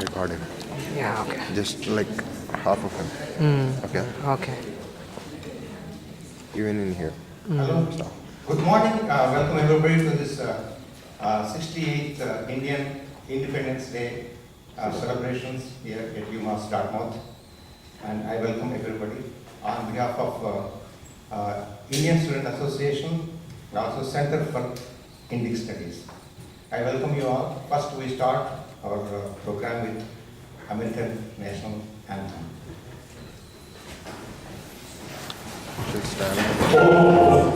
recording. Yeah, okay. Just like half of it. Okay? Okay. Even in here. Hello. Good morning. Welcome everybody to this 68th Indian Independence Day celebrations here at UMass Dartmouth. And I welcome everybody on behalf of Indian Student Association and also Center for Indic Studies. I welcome you all. First we start our program with American National Anthem. Should stand.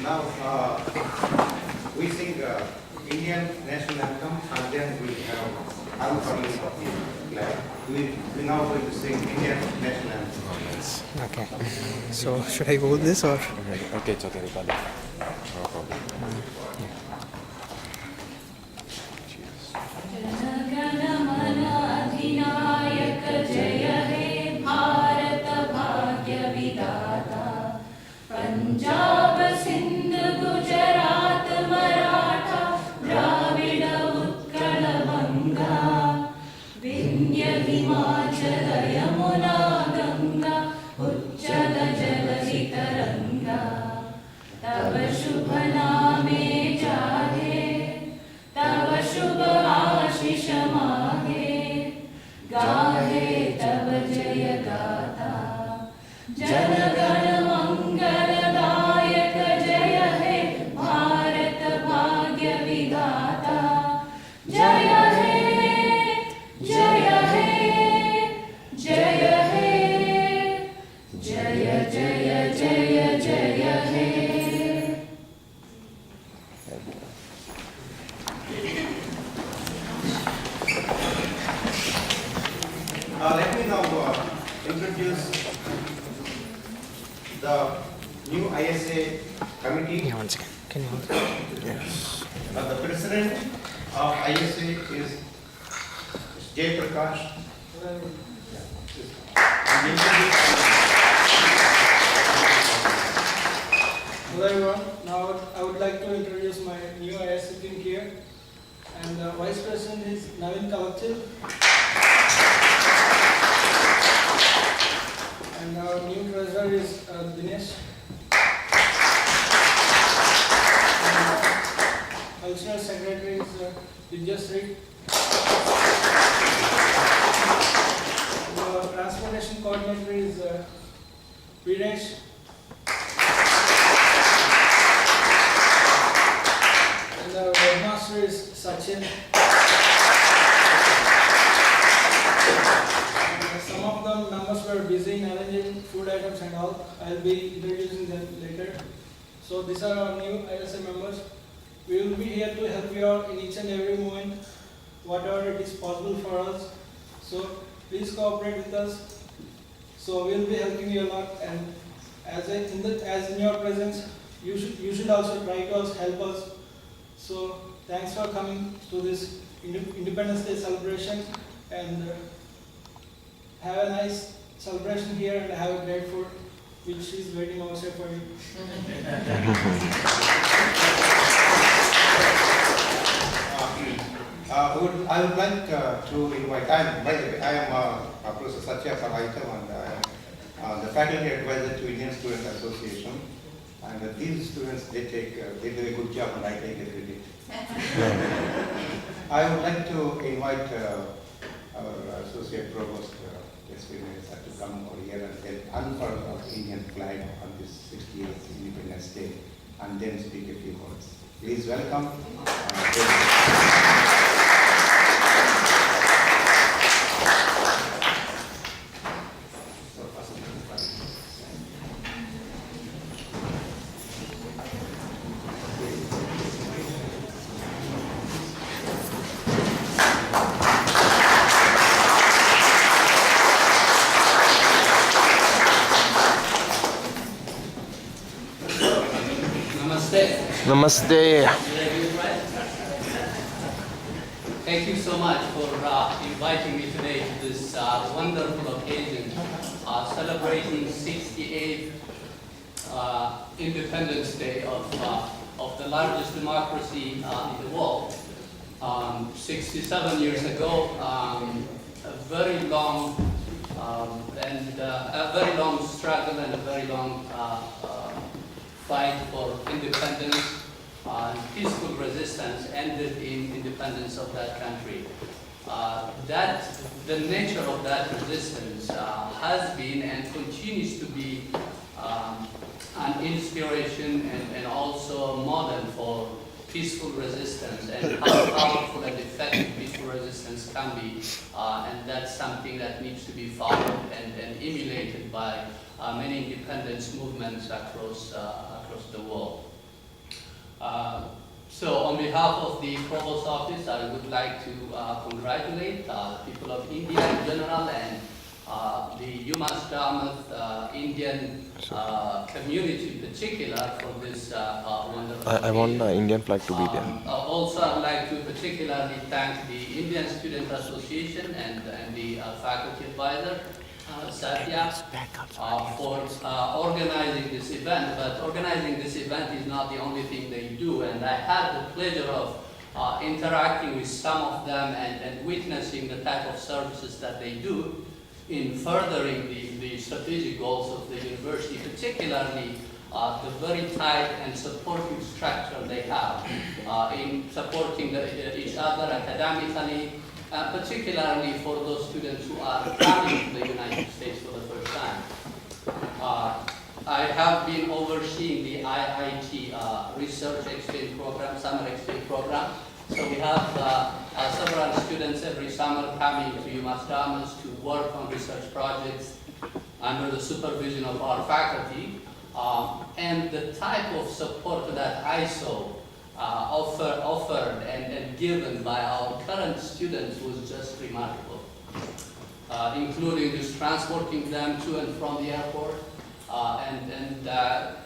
Now we sing Indian National Anthem and then we have unfurling of the flag. We now going to sing Indian National Anthem. Okay. So should I hold this or? Okay, it's okay. Record it. No problem. Cheers. जनगणमनाधिनायक जय हे भारत भाग्य विधाता पंजाब सिंध गुजरात मराठा द्राविड उत्कल बंगा विंध्य हिमाचल यमुना गंगा उच्चल जलधि तरंगा तव शुभ नामे जागे तव शुभ आशीष मागे गाहे तव जय गाथा जनगण मंगलदायक जय हे भारत भाग्य विधाता जय हे जय हे जय हे जय जय जय जय हे Let me now introduce the new ISA committee. Yeah, one second. Can you hold it? Yes. The president of ISA is Jay Prakash. And Hello everyone. Now I would like to introduce my new ISC team here. And the Vice President is Navin Kalachil. And our new Treasurer is Dinesh. And Cultural Secretary is Vidyasri. And the Transportation Coordinator is Viresh. And the Headmaster is Sachin. Some of the members were busy in arranging food items and all. I'll be introducing them later. So these are our new ISA members. We will be here to help you out in each and every moment, whatever it is possible for us. So please cooperate with us. So we'll be helping you a lot. And as in your presence, you should also try to help us. So thanks for coming to this Independence Day celebration. And have a nice celebration here and have a great food. which is waiting outside for you. I would like to invite, by the way, I am Professor Satya Saraitam, and I am the faculty advisor to Indian Student Association. And these students, they do a good job, and I take the credit. I would like to invite our Associate Provost, S.P. Mehta, to come over here and unfurl our Indian flag on this 68th Independence Day, and then speak a few words. Please welcome. Namaste. Thank you so much for inviting me today to this wonderful occasion, celebrating 68th Independence Day of the largest democracy in the world. 67 years ago, a very long struggle and a very long fight for independence and peaceful resistance ended in independence of that country. The nature of that resistance has been and continues to be an inspiration and also a model for peaceful resistance and how powerful and effective peaceful resistance can be. And that's something that needs to be followed and emulated by many independence movements across the world. So on behalf of the Provost Office, I would like to congratulate people of India in general and the UMass Dartmouth Indian community in particular for this wonderful I want the Indian flag to be there. Also, I'd like to particularly thank the Indian Student Association and the faculty advisor, Satya, for organizing this event. But organizing this event is not the only thing they do, and I had the pleasure of interacting with some of them and witnessing the type of services that they do in furthering the strategic goals of the university, particularly the very tight and supportive structure they have in supporting each other academically, particularly for those students who are coming to the United States for the first time. I have been overseeing the IIT Research Exchange Program, Summer Exchange Program. So we have several students every summer coming to UMass Dartmouth to work on research projects under the supervision of our faculty. And the type of support that I saw offered and given by our current students was just remarkable, including just transporting them to and from the airport and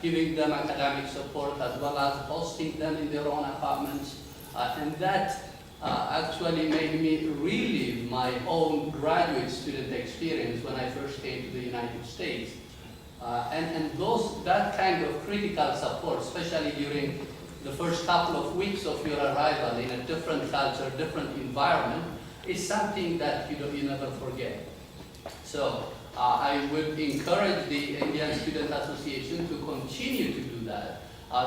giving them academic support as well as hosting them in their own apartments. And that actually made me relive my own graduate student experience when I first came to the United States. And that kind of critical support, especially during the first couple of weeks of your arrival in a different culture, different environment, is something that you never forget. So I would encourage the Indian Student Association to continue to do that.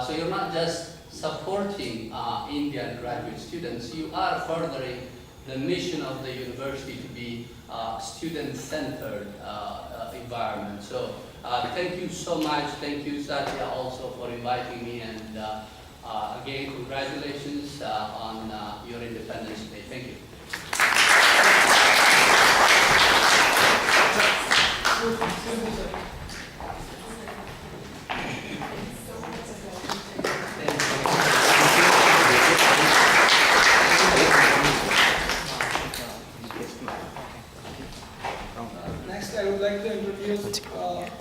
So you're not just supporting Indian graduate students, you are furthering the mission of the university to be student-centered environment. So thank you so much. Thank you, Satya, also for inviting me. And again, congratulations on your Independence Day. Thank you. Next, I would like to introduce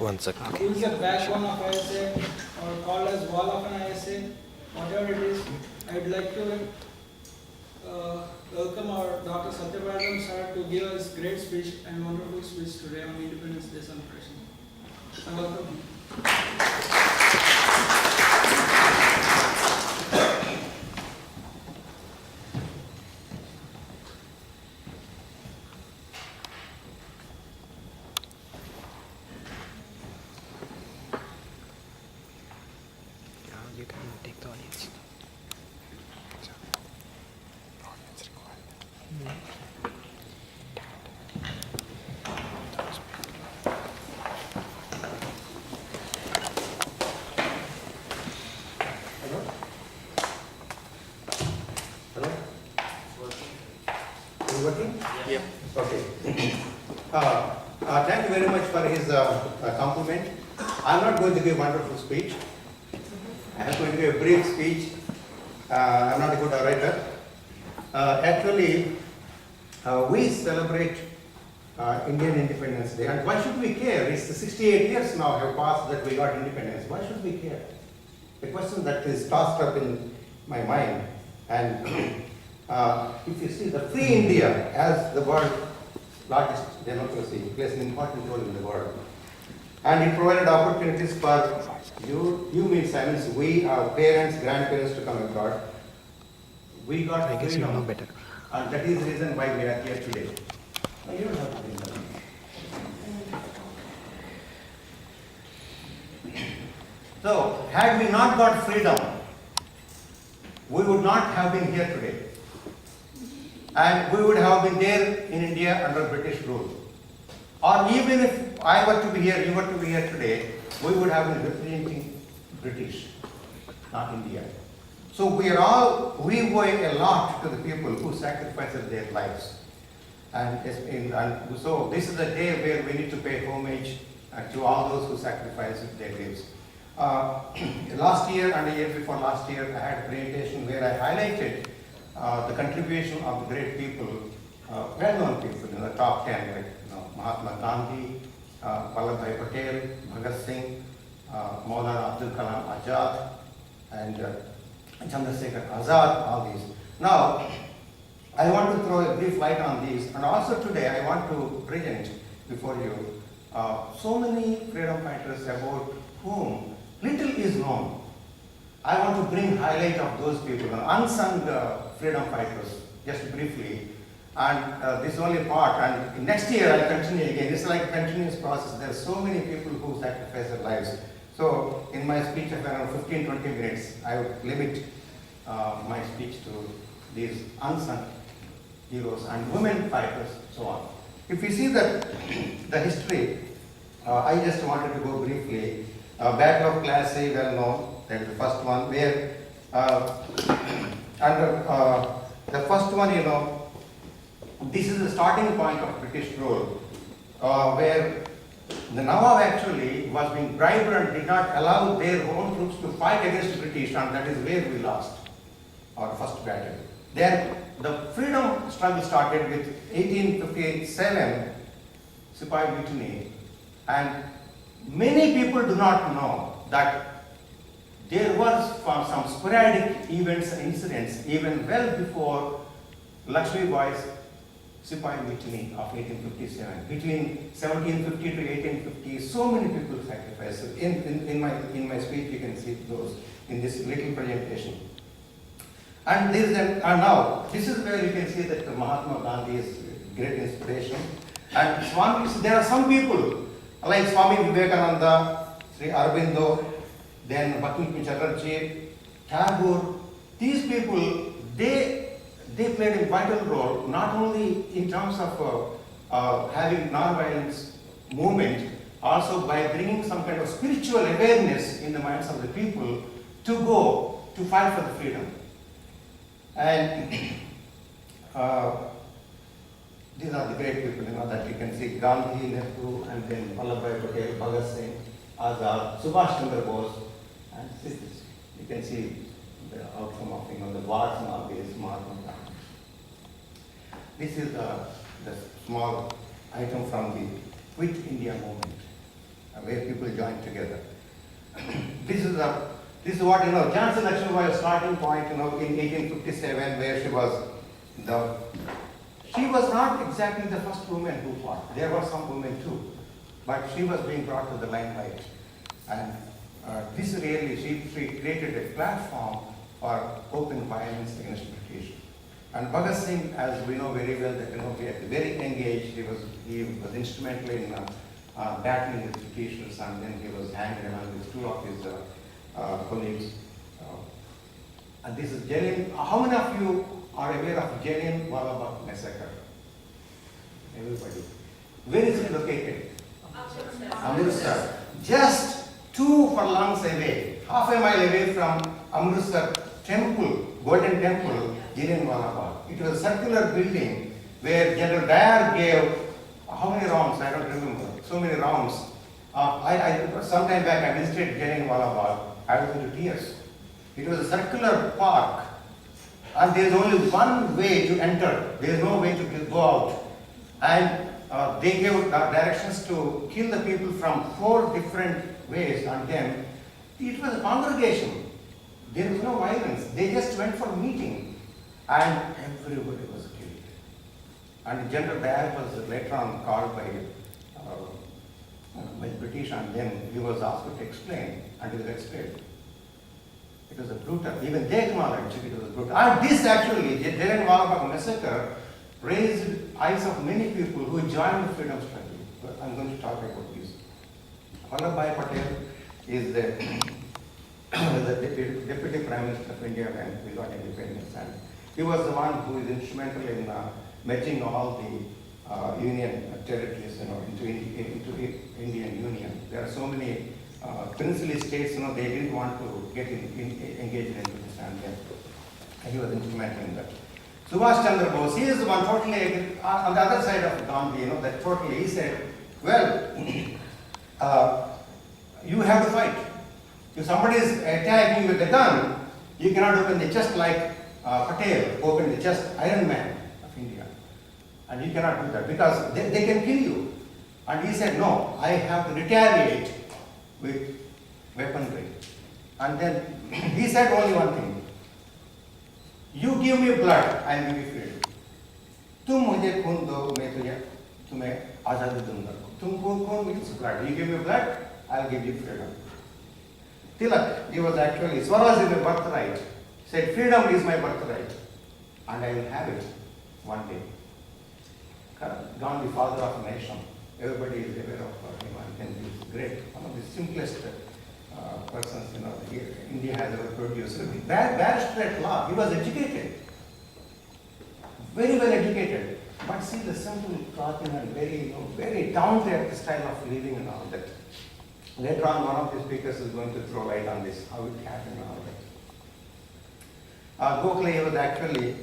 One second. who is the backbone of ISA or called as wall of an ISA, whatever it is. I would like to welcome our Dr. Satyabhardhan sir to give us great speech and wonderful speech today on Independence Day celebration. I welcome him. Now you can take the audience. Hello? Hello? Is it working? Yeah. Okay. Thank you very much for his compliment. I'm not going to give a wonderful speech. I'm going to give a brief speech. I'm not a good orator. Actually, we celebrate Indian Independence Day. And why should we care? It's 68 years now have passed that we got independence. Why should we care? The question that is tossed up in my mind. And if you see the Free India as the world's largest democracy, plays an important role in the world. And it provided opportunities for you means I mean we, our parents, grandparents to come abroad. We got I guess you freedom. know better. And that is the reason why we are here today. No, you don't have to do that. So, had we not got freedom, we would not have been here today. And we would have been there in India under British rule. Or even if I were to be here, you were to be here today, we would have been representing British, not India. So we owe a lot to the people who sacrificed their lives. And so this is a day where we need to pay homage to all those who sacrificed their lives. Last year and the year before last year, I had a presentation where I highlighted the contribution of the great people, well-known people in the top 10, like Mahatma Gandhi, Vallabhbhai Patel, Bhagat Singh, Maulana Abdul Kalam Azad, and Chandrasekhar Azad, all these. Now, I want to throw a brief light on these, and also today I want to present before you so many freedom fighters about whom little is known. I want to bring highlight of those people, unsung freedom fighters, just briefly. And this is only part, and next year I'll continue again. It's like a continuous process. There are so many people who sacrifice their lives. So in my speech of around 15-20 minutes, I would limit my speech to these unsung heroes and women fighters, so on. If you see the history, I just wanted to go briefly. Battle of Plassey, well known, that is the first one, where the first one, this is the starting point of British rule, where the Nawab actually was being bribed and did not allow their own troops to fight against the British, and that is where we lost our first battle. Then the freedom struggle started with 1857 Sepoy Mutiny, and many people do not know that there was some sporadic events and incidents even well before Lakshmi Bai's Sepoy Mutiny of 1857. Between 1750 to 1850, so many people sacrificed. In my speech, you can see those in this little presentation. And now, this is where you can see that Mahatma Gandhi is great inspiration. And Swami, there are some people like Swami Vivekananda, Sri Aurobindo, then Bankim Chatterjee, Tagore. These people, they played a vital role, not only in terms of having non-violence movement, also by bringing some kind of spiritual awareness in the minds of the people to go to fight for the freedom. And these are the great people, that you can see: Gandhi, Nehru, and then Vallabhbhai Patel, Bhagat Singh, Azad, Subhash Chandra Bose, and you can see the outcome of the wars and all these Mahatma Gandhi. This is the small item from the Quit India movement, where people joined together. This is what Jhansi Lakshmibai was starting point, in 1857, where she was not exactly the first woman who fought. There were some women too, but she was being brought to the limelight. And this really, she created a platform for open violence against British. And Bhagat Singh, as we know very well, that he at a very young age, he was instrumental in battling the Britishers, and then he was hanged along with two of his colleagues. And this is Jallian. How many of you are aware of Jallianwala Bagh massacre? Everybody. Where is it located? Amritsar. Just 2 furlongs away, half a mile away from Amritsar Temple, Golden Temple, Jallianwala Bagh. It was a circular building where General Dyer gave how many rounds? I don't remember. So many rounds. Some time back I visited Jallianwala Bagh. I was into tears. It was a circular park, and there is only one way to enter. There is no way to go out. And they gave directions to kill the people from 4 different ways, and then it was a congregation. There was no violence. They just went for a meeting, and everybody was killed. And General Dyer was later on called by British, and then he was asked to explain, and he was explained. It was a brutal, even they acknowledged it was brutal. And this actually, the Jallianwala Bagh massacre, raised eyes of many people who joined the freedom struggle. But I'm going to talk about this. Vallabhbhai Patel is the deputy prime minister of India when we got independence, and he was the one who is instrumental in merging all the union territories, into Indian Union. There are so many princely states, they didn't want to get engaged into this, and he was instrumental in that. Subhash Chandra Bose, he is the one totally on the other side of Gandhi, that totally, he said, well, you have to fight. If somebody is attacking with a gun, you cannot open the chest like Patel opened the chest, Iron Man of India. And you cannot do that because they can kill you. And he said, no, I have to retaliate with weaponry. And then he said only one thing. You give me blood, I will give you freedom. तुम मुझे खून दो, मैं तुम्हें आजादी दूंगा. तुम खून means blood. You give me blood, I will give you freedom. Tilak, he was actually, Swaraj is my birthright. Said, freedom is my birthright, and I will have it one day. Gandhi, father of a nation. Everybody is aware of him, and he is great. One of the simplest persons, India has ever produced. Barrister at law, he was educated, very well educated. But see the simple clothing and very down to earth style of living and all that. Later on, one of the speakers is going to throw light on this, how it happened and all that. Gokhale, he was actually,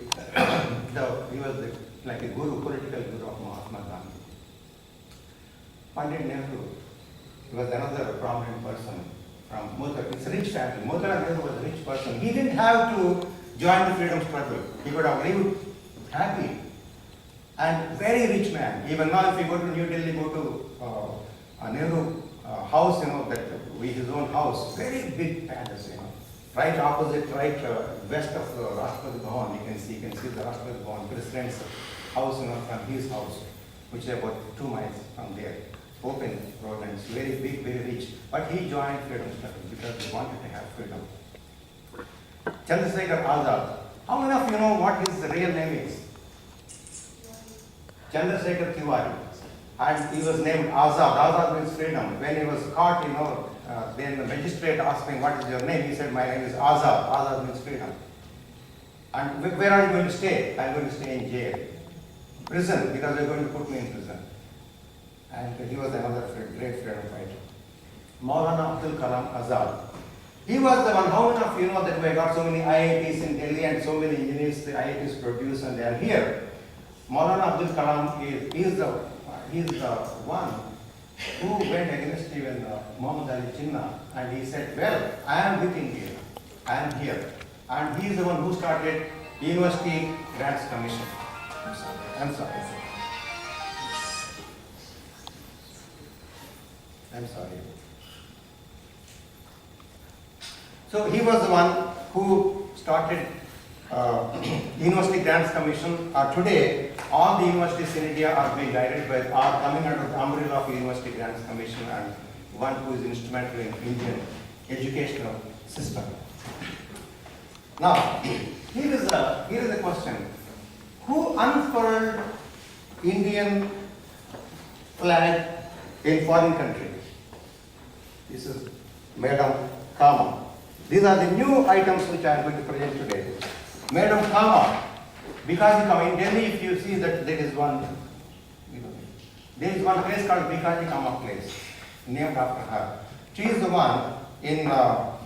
like a guru, political guru of Mahatma Gandhi. Pandit Nehru, he was another prominent person from Motilal. It's a rich family. Motilal Nehru was a rich person. He didn't have to join the freedom struggle. He could have lived happy. And very rich man. Even now, if you go to New Delhi, go to Nehru house, his own house, very big palace, Right opposite, west of Rashtrapati Bhavan, you can see the Rashtrapati Bhavan, President's house, from his house, which is about 2 miles from there. Open road, and it's very big, very rich. But he joined freedom struggle because he wanted to have freedom. Chandrasekhar Azad. How many of you know what his real name is? Chandrasekhar Tiwari. And he was named Azad. Azad means freedom. When he was caught, then the magistrate asked him, what is your name? He said, my name is Azad. Azad means freedom. And where are you going to stay? I'm going to stay in jail. Prison, because they're going to put me in prison. And he was another great freedom fighter. Maulana Abdul Kalam Azad. He was the one, how many of you know that we got so many IITs in Delhi and so many engineers the IITs produce and they are here. Maulana Abdul Kalam is the one who went against even Muhammad Ali Jinnah, and he said, well, I am with India, I am here. And he is the one who started University Grants Commission. I'm sorry. So he was the one who started University Grants Commission. Today, all the universities in India are being guided by, are coming under the umbrella of University Grants Commission, and one who is instrumental in Indian educational system. Now, here is a question. Who unfurled Indian flag in foreign country? This is Madam Kama. These are the new items which I am going to present today. Madam Kama, because in Delhi, if you see that there is one place called Bikaji Kama place, named after her. She is the one in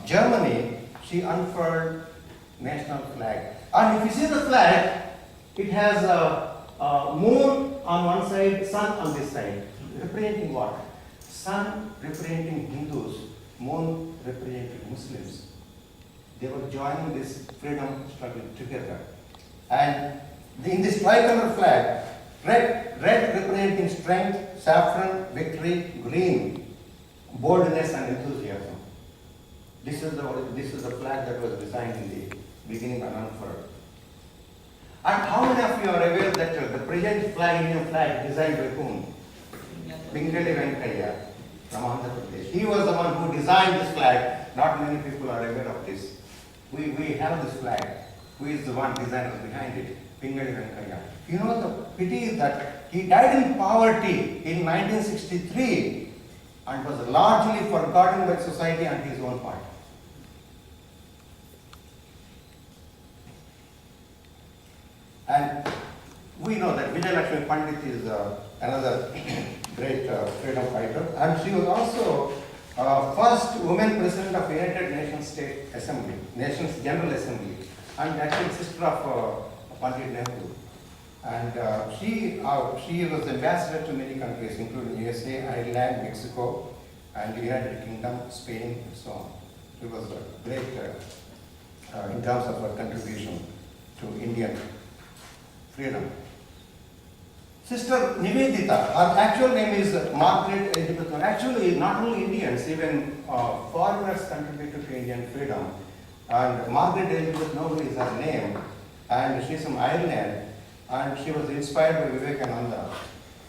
Germany. She unfurled national flag. And if you see the flag, it has a moon on one side, sun on this side. Representing what? Sun representing Hindus, moon representing Muslims. They were joining this freedom struggle together. And in this tricolor flag, red representing strength, saffron, victory, green, boldness and enthusiasm. This is the flag that was designed in the beginning and unfurled. And how many of you are aware that the present flag, Indian flag, designed by whom? Pingali Venkayya from Andhra Pradesh. He was the one who designed this flag. Not many people are aware of this. We have this flag. Who is the one designer behind it? Pingali Venkayya. You know, the pity is that he died in poverty in 1963 and was largely forgotten by society and his own party. And we know that Vijayalakshmi Pandit is another great freedom fighter, and she was also first woman president of United Nations State Assembly, Nations General Assembly, and actually sister of Pandit Nehru. And she was ambassador to many countries, including USA, Ireland, Mexico, and the United Kingdom, Spain, and so on. She was great in terms of her contribution to Indian freedom. Sister Nivedita, her actual name is Margaret Elizabeth. Actually, not only Indians, even foreigners contributed to Indian freedom. And Margaret Elizabeth Noble is her name, and she's from Ireland, and she was inspired by Vivekananda.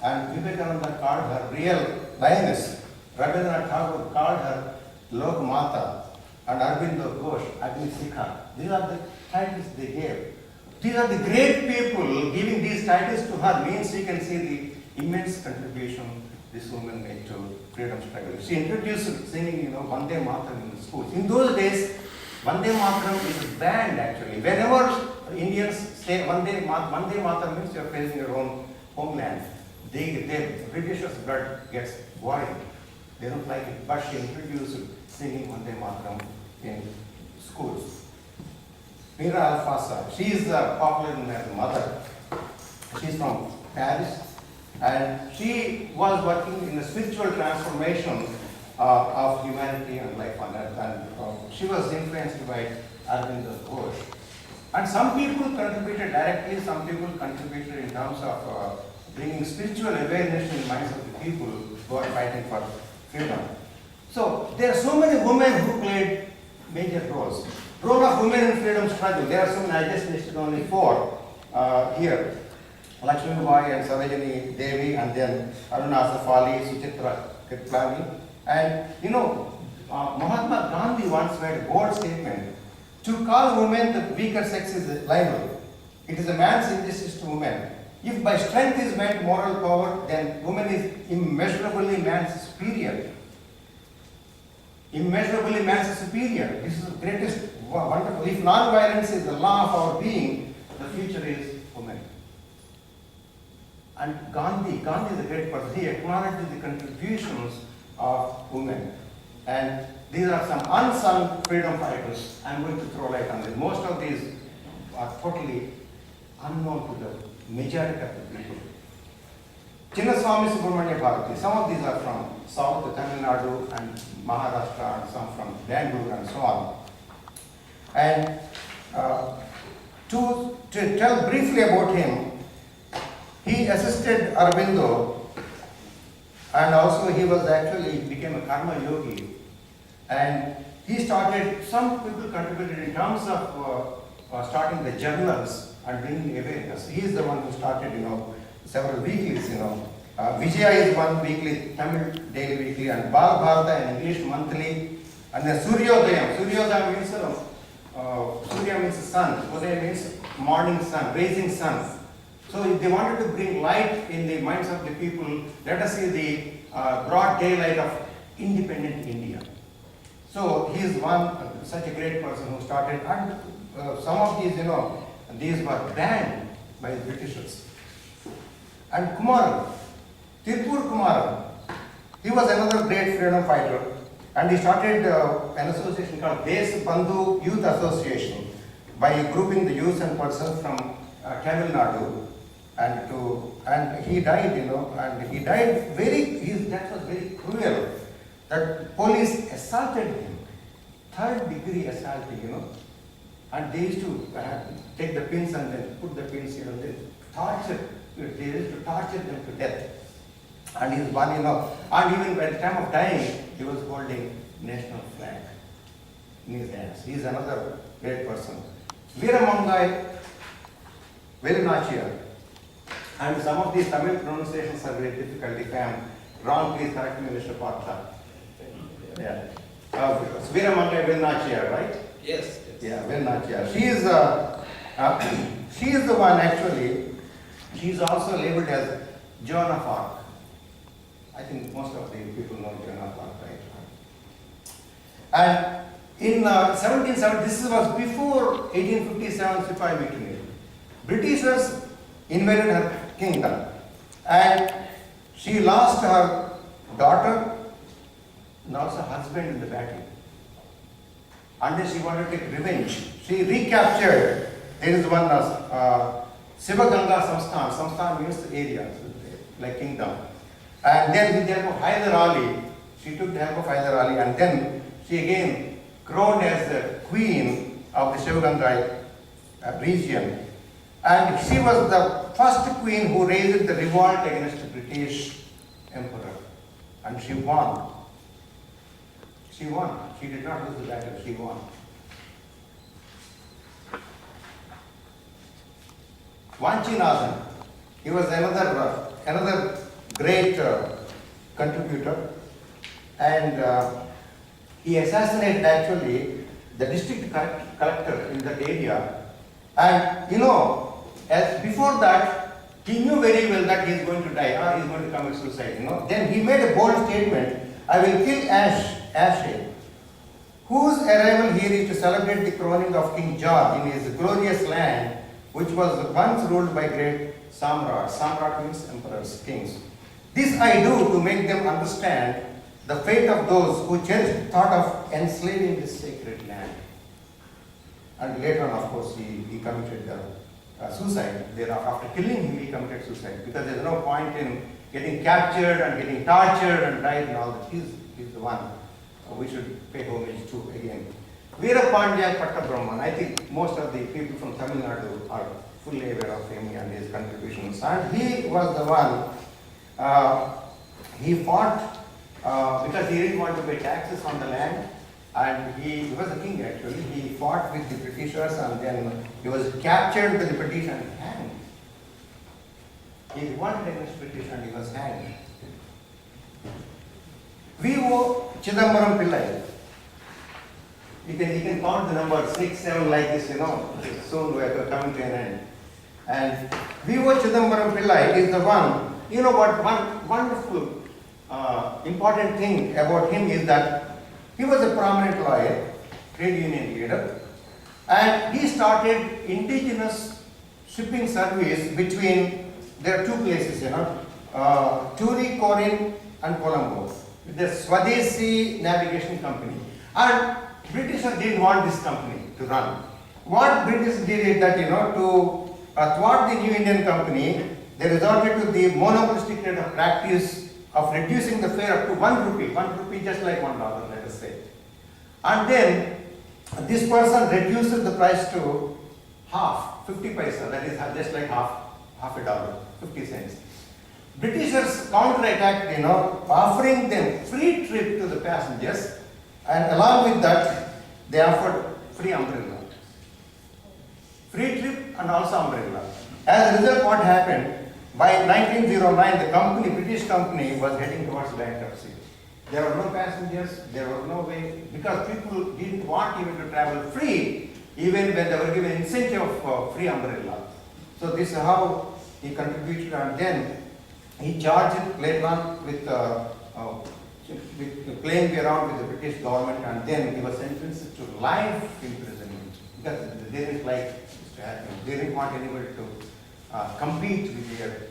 And Vivekananda called her real lioness. Rabindranath Tagore called her Lok Mata, and Aurobindo Ghosh, Agni Sikha. These are the titles they gave. These are the great people. Giving these titles to her means you can see the immense contribution this woman made to freedom struggle. She introduced singing, Vande Mataram in the schools. In those days, Vande Mataram is banned actually. Whenever Indians say Vande Mataram means you are praising your own homeland. Their Britishers' blood gets boiled. They don't like it. But she introduced singing Vande Mataram in schools. Mira Alfasa, she is popular as a mother. She is from Paris, and she was working in the spiritual transformation of humanity and life on earth. And she was influenced by Aurobindo Ghosh. And some people contributed directly, some people contributed in terms of bringing spiritual awareness in the minds of the people who are fighting for freedom. So there are so many women who played major roles. Role of women in freedom struggle. There are so many, I just listed only 4 here. Lakshmi Bai and Sarojini Devi, and then Aruna Asaf, Suchitra Kriplani. And Mahatma Gandhi once made a bold statement: to call women the weaker sex is a libel. It is a man's injustice to women. If by strength is meant moral power, then woman is immeasurably man's superior. Immeasurably man's superior. This is the greatest, wonderful. If non-violence is the law of our being, the future is women. And Gandhi is a great person. He acknowledged the contributions of women. And these are some unsung freedom fighters. I'm going to throw light on this. Most of these are totally unknown to the majority of the people. Chinnaswamy Subramanya Bharati. Some of these are from South Tamil Nadu and Maharashtra, and some from Bangalore and so on. And to tell briefly about him, he assisted Aurobindo, and also he became a karma yogi. And he started, some people contributed in terms of starting the journals and bringing awareness. He is the one who started, several weeklies, Vijaya is one weekly, Tamil daily weekly, and Bal Bharata, an English monthly, and then Suryodayam. Suryodayam means Surya means sun, Udaya means morning sun, rising sun. So if they wanted to bring light in the minds of the people, let us see the broad daylight of independent India. So he is one, such a great person who started, and some of these, these were banned by the Britishers. And Kumaran, Tirupur Kumaran, he was another great freedom fighter, and he started an association called Desbandhu Youth Association by grouping the youths and persons from Tamil Nadu, and he died, and he died his death was very cruel. That police assaulted him, third-degree assault, and they used to take the pins and then put the pins, they used to torture them to death. And he was one, and even by the time of dying, he was holding national flag in his hands. He is another great person. Veeramangai Velinachiyar. And some of these Tamil pronunciations are very difficult. If I am wrong, please correct me, Mr. Partha. Yeah. Veeramangai Velinachiyar, right? Yes. Yeah, Velinachiyar. She is the one actually. She is also labeled as Joan of Arc. I think most of the people know Joan of Arc, right? And in 1770, this was before 1857 Sepoy Mutiny. Britishers invaded her kingdom, and she lost her daughter and also husband in the battle. And then she wanted to take revenge. She recaptured, there is one Sivaganga Samsthan. Samsthan means area, like kingdom. And then with the help of Hyder Ali, she took the help of Hyder Ali, and then she again crowned as the queen of the Sivaganga region. And she was the first queen who raised the revolt against the British emperor. And she won. She won. She did not lose the battle, she won. Vanchinathan, he was another great contributor, and he assassinated actually the district collector in that area. And as before that, he knew very well that he is going to die or he is going to commit suicide. Then he made a bold statement: "I will kill Ashe, whose arrival here is to celebrate the crowning of King George in his glorious land, which was once ruled by great Samrat." Samrat means emperors, kings. "This I do to make them understand the fate of those who cherished thought of enslaving this sacred land." And later on, of course, he committed suicide. After killing him, he committed suicide, because there is no point in getting captured and getting tortured and died and all that. He's the one we should pay homage to again. Veerapandya Pattabrahman. I think most of the people from Tamil Nadu are fully aware of him and his contributions. And he was the one, he fought because he didn't want to pay taxes on the land, and he was a king actually. He fought with the Britishers, and then he was captured by the British and hanged. He revolted against British and he was hanged. V.O. Chidambaram Pillai. You can count the number 6, 7 like this, soon we are coming to an end. And V.O. Chidambaram Pillai is the one, one wonderful, important thing about him is that he was a prominent lawyer, trade union leader, and he started indigenous shipping service between, there are two places, Tuticorin and Colombo, with the Swadeshi Navigation Company. And Britishers didn't want this company to run. What British did is that, to thwart the New Indian Company, they resorted to the monopolistic rate of practice of reducing the fare up to 1 rupee just like $1, let us say. And then this person reduces the price to half, 50 paisa, that is just like half a dollar, 50 cents. Britishers counterattacked, offering them free trip to the passengers, and along with that, they offered free umbrella. Free trip and also umbrella. As a result, what happened? By 1909, the company, British company, was heading towards bankruptcy. There were no passengers, there was no way, because people didn't want even to travel free, even when they were given incentive of free umbrella. So this is how he contributed, and then he charged later on with playing around with the British government, and then he was sentenced to life imprisonment, because they didn't like this to happen. They didn't want anybody to compete with their